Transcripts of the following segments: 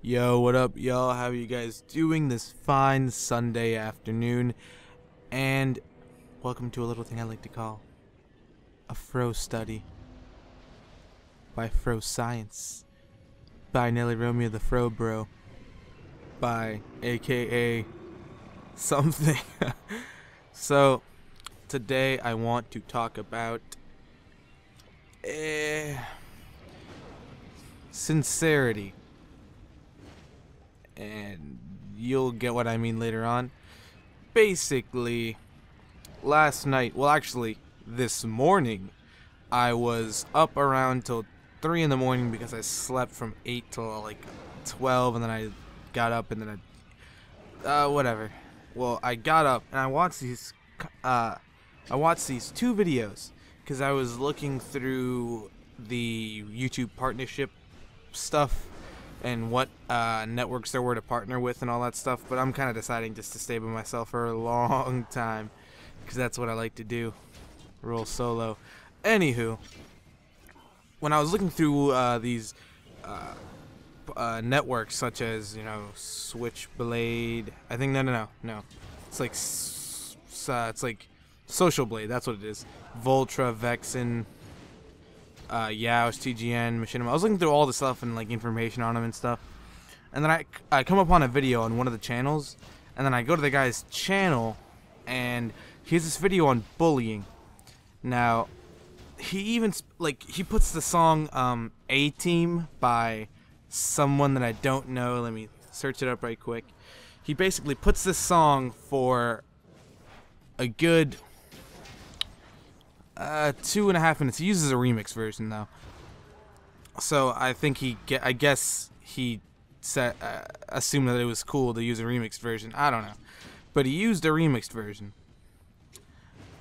Yo, what up, y'all? How are you guys doing this fine Sunday afternoon? And welcome to a little thing I like to call a Fro Study by Fro Science, by Nelly Romeo the Fro Bro, by AKA something. So, today I want to talk about sincerity. And you'll get what I mean later on. Basically, last night, well actually this morning, I was up around till 3 in the morning because I slept from 8 till like 12, and then I got up and then whatever. Well, I got up and I watched these two videos because I was looking through the YouTube partnership stuff and what networks there were to partner with and all that stuff, but I'm kind of deciding just to stay by myself for a long time because that's what I like to do, roll solo. Anywho, when I was looking through these networks such as, Switchblade, I think no, it's like Social Blade, that's what it is, Voltra, Vexen, Yeaaaaaah, TGN, Machinima. I was looking through all the stuff and like information on them and stuff, and then I come upon a video on one of the channels, and then I go to the guy's channel, and he has this video on bullying. Now, he even he puts the song A-Team by someone that I don't know. Let me search it up right quick. He basically puts this song for a good 2.5 minutes. He uses a remix version though, so I think I guess he said assumed that it was cool to use a remixed version. I don't know, but he used a remixed version,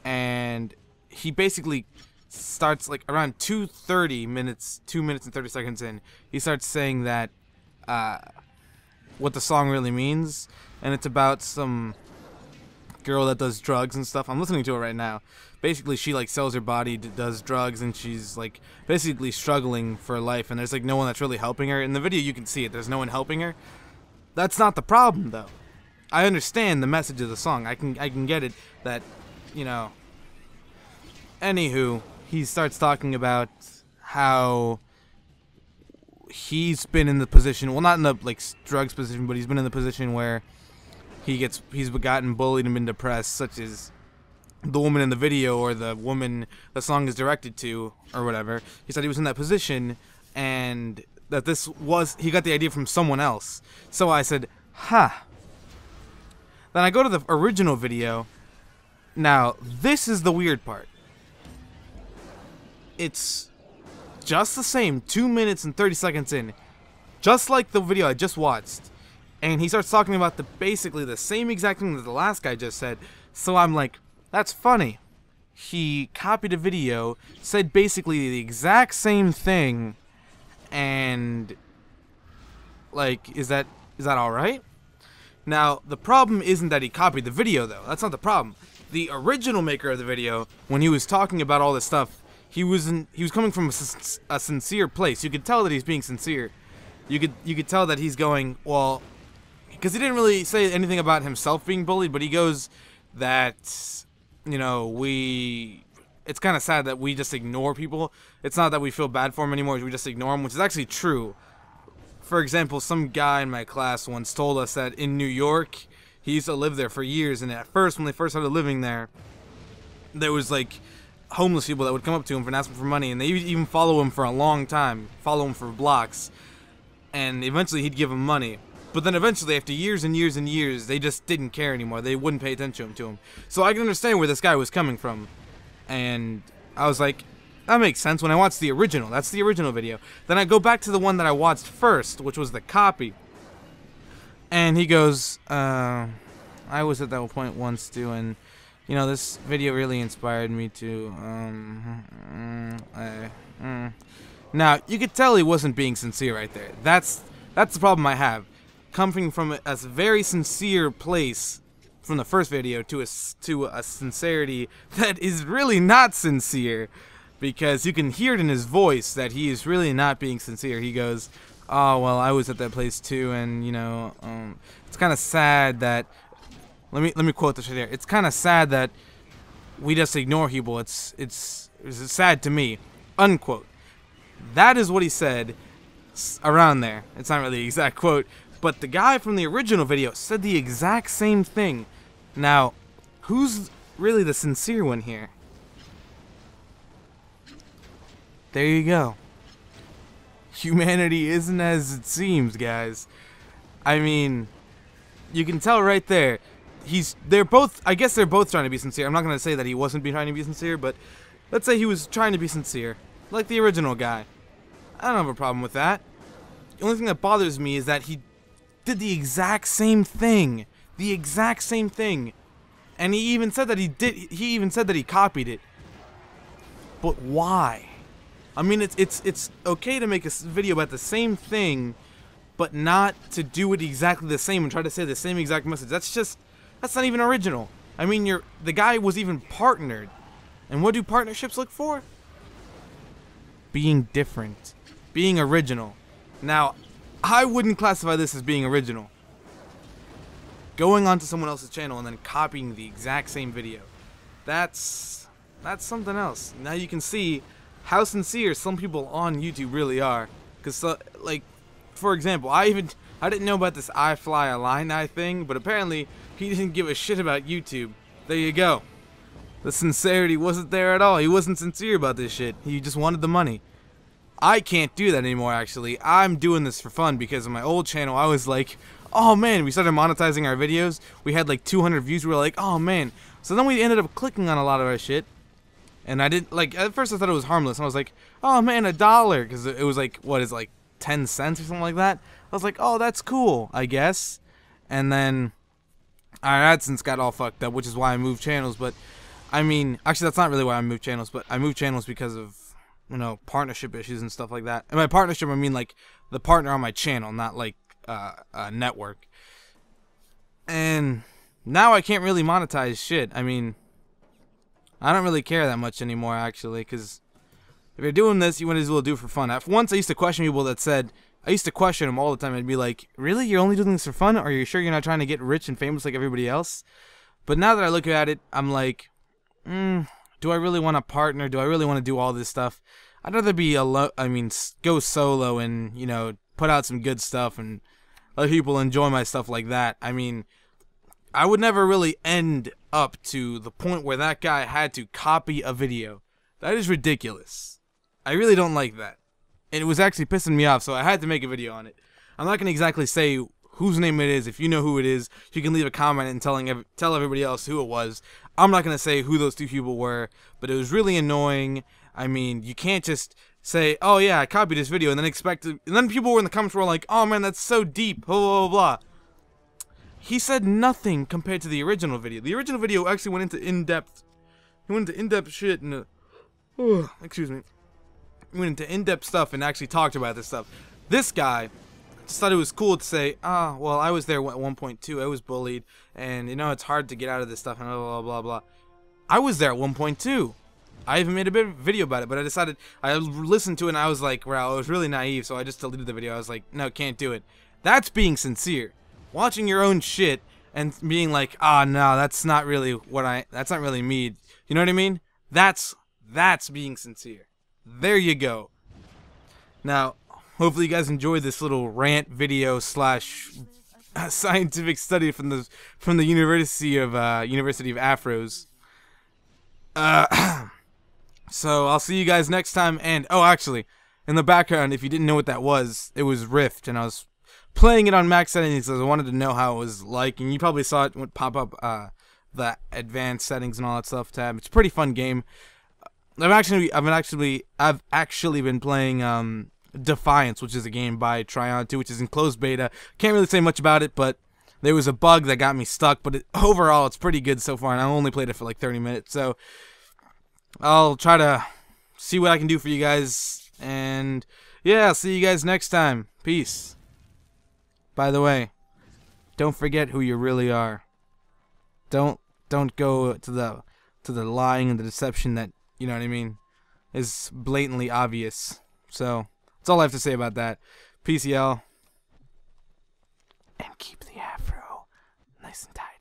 and he basically starts like around 2 minutes and 30 seconds in. He starts saying that what the song really means, and it's about some girl that does drugs and stuff. I'm listening to it right now. Basically, she like sells her body, does drugs, and she's like basically struggling for life, and there's like no one that's really helping her. In the video you can see it, there's no one helping her. That's not the problem though. I understand the message of the song. I can get it that, Anywho, he starts talking about how he's been in the position, well, not in the like drugs position, but he's been in the position where he's gotten bullied and been depressed, such as the woman in the video or the woman the song is directed to or whatever. He said he was in that position and that he got the idea from someone else. So I said, Then I go to the original video. Now, this is the weird part. It's just the same, 2 minutes and 30 seconds in, just like the video I just watched. And he starts talking about basically the same exact thing that the last guy just said. So I'm like, that's funny. He copied a video, said basically the exact same thing, and like, is that alright? Now, the problem isn't that he copied the video though. That's not the problem. The original maker of the video, when he was talking about all this stuff, he was coming from a sincere place. You could tell that he's being sincere. You could tell that he's going, well, because he didn't really say anything about himself being bullied, but he goes that, it's kind of sad that we just ignore people. It's not that we feel bad for them anymore, we just ignore them, which is actually true. For example, some guy in my class once told us that in New York, he used to live there for years, and at first, when they first started living there, there was like homeless people that would come up to him and ask him for money, and they even follow him for a long time, follow him for blocks, and eventually he'd give them money. But then eventually, after years and years and years, they just didn't care anymore. They wouldn't pay attention to him. So I can understand where this guy was coming from. And I was like, that makes sense when I watched the original. That's the original video. Then I go back to the one that I watched first, which was the copy. And he goes, I was at that point once too, and, this video really inspired me to, Now, you could tell he wasn't being sincere right there. That's the problem I have. Coming from a very sincere place from the first video to a sincerity that is really not sincere, because you can hear it in his voice that he is really not being sincere. He goes, oh well, I was at that place too, and you know, it's kind of sad that. Let me quote this right here. It's kind of sad that we just ignore people. It's sad to me. Unquote. That is what he said around there. It's not really the exact quote, but the guy from the original video said the exact same thing. Now, who's really the sincere one here? There you go. Humanity isn't as it seems, guys. I mean, you can tell right there. They're both, I guess they're both trying to be sincere. I'm not going to say that he wasn't trying to be sincere, but let's say he was trying to be sincere. Like the original guy. I don't have a problem with that. The only thing that bothers me is that he did the exact same thing. The exact same thing. And he even said that he even said that he copied it. But why? I mean, it's okay to make a video about the same thing, but not to do it exactly the same and try to say the same exact message. That's not even original. I mean, the guy was even partnered. And what do partnerships look for? Being different. Being original. Now, I wouldn't classify this as being original. Going onto someone else's channel and then copying the exact same video. That's something else. Now you can see how sincere some people on YouTube really are. Because, like, for example, I didn't know about this I Fly Illini thing, but apparently he didn't give a shit about YouTube. There you go. The sincerity wasn't there at all. He wasn't sincere about this shit. He just wanted the money. I can't do that anymore, actually. I'm doing this for fun because on my old channel, I was like, oh man, we started monetizing our videos. We had like 200 views. We were like, oh man. So then we ended up clicking on a lot of our shit. And I didn't, like, at first I thought it was harmless. And I was like, oh man, $1. Because it was like, what is it, like 10 cents or something like that? I was like, oh, that's cool, I guess. And then our AdSense got all fucked up, which is why I moved channels. But, I mean, actually that's not really why I moved channels. But I moved channels because of, you know, partnership issues and stuff like that. And by partnership, I mean, like, the partner on my channel, not, like, a network. And now I can't really monetize shit. I mean, I don't really care that much anymore, actually, because if you're doing this, you might as well do it for fun. Once I used to question people that said, I used to question them all the time. I'd be like, really? You're only doing this for fun? Are you sure you're not trying to get rich and famous like everybody else? But now that I look at it, I'm like, do I really want to partner? Do I really want to do all this stuff? I'd rather be go solo and, you know, put out some good stuff and let people enjoy my stuff like that. I mean, I would never really end up to the point where that guy had to copy a video. That is ridiculous. I really don't like that. And it was actually pissing me off, so I had to make a video on it. I'm not going to exactly say whose name it is. If you know who it is, you can leave a comment and tell everybody else who it was. I'm not going to say who those two people were, but it was really annoying. I mean, you can't just say, oh yeah, I copied this video, and then and then people were in the comments were like, oh man, that's so deep, blah, blah, blah, blah. He said nothing compared to the original video. The original video actually went into in-depth. He went into in-depth shit and excuse me. He went into in-depth stuff and actually talked about this stuff. This guy just thought it was cool to say, well, I was there at 1.2. I was bullied, and you know it's hard to get out of this stuff and blah blah blah blah. I was there at 1.2. I even made a video about it, but I listened to it and I was like, well, I was really naive, so I just deleted the video. I was like, no, can't do it. That's being sincere. Watching your own shit and being like, no, that's not really that's not really me. You know what I mean? That's being sincere. There you go. Now, hopefully you guys enjoyed this little rant video / scientific study from the University of Afros. So I'll see you guys next time. And actually, in the background, if you didn't know what that was, it was Rift, and I was playing it on max settings because I wanted to know how it was like, and you probably saw it would pop up the advanced settings and all that stuff tab. It's a pretty fun game. I've actually been playing Defiance, which is a game by Tryon 2, which is in closed beta. Can't really say much about it, but there was a bug that got me stuck. But overall, it's pretty good so far, and I only played it for like 30 minutes. So I'll try to see what I can do for you guys, and yeah, I'll see you guys next time. Peace. By the way, don't forget who you really are. Don't go to the lying and the deception that, you know what I mean, is blatantly obvious. So that's all I have to say about that. Peace, y'all. And keep the afro nice and tight.